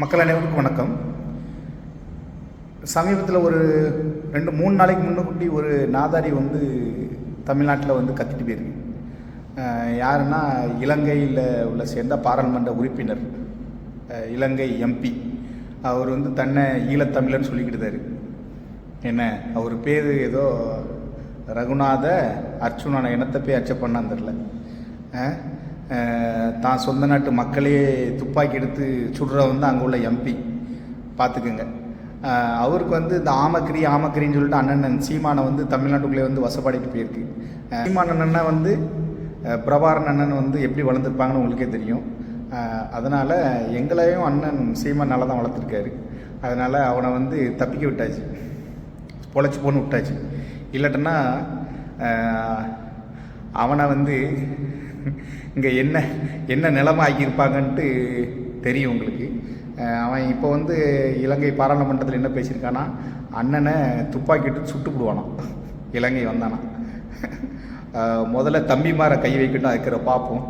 மக்கள் அனைவருக்கும் வணக்கம். சமீபத்தில் ஒரு 2-3 நாளைக்கு முன்னக்கூட்டி ஒரு நாதாரி தமிழ்நாட்டில் கத்திட்டு போயிருக்கு. யாருன்னா இலங்கையில் உள்ள சேர்ந்த பாராளுமன்ற உறுப்பினர், இலங்கை எம்பி. அவர் தன்னை ஈழத்தமிழன்னு சொல்லிக்கிட்டுதாரு. என்ன, அவர் பேர் ஏதோ ரகுநாத அர்ச்சுனான இனத்தை போய் அச்சப் பண்ணான்னு தெரில. தான் சொந்த நாட்டு மக்களே துப்பாக்கி எடுத்து சுடுற அங்கே உள்ள எம்பி பார்த்துக்குங்க. அவருக்கு இந்த ஆமக்கரின்னு சொல்லிட்டு அண்ணன் சீமானை தமிழ்நாட்டுக்குள்ளே வசப்பாடிட்டு போயிருக்கு. சீமான அண்ணன் பிரபாரன் அண்ணன் எப்படி வளர்ந்துருப்பாங்கன்னு உங்களுக்கே தெரியும். அதனால் எங்களையும் அண்ணன் சீமானால தான் வளர்த்துருக்காரு. அதனால் அவனை தப்பிக்க விட்டாச்சு, பொழைச்சி போன்னு விட்டாச்சு. இல்லாட்டன்னா அவனை இங்கே என்ன நிலைமை ஆக்கியிருப்பாங்கன்ட்டு தெரியும் உங்களுக்கு. அவன் இப்போ இலங்கை பாராளுமன்றத்தில் என்ன பேசியிருக்கானா, அண்ணனை துப்பாக்கிட்டு சுட்டு விடுவானான் இலங்கை வந்தானா. முதல்ல தம்பிமாரை கை வைக்கட்டும், அதுக்கிற பார்ப்போம்.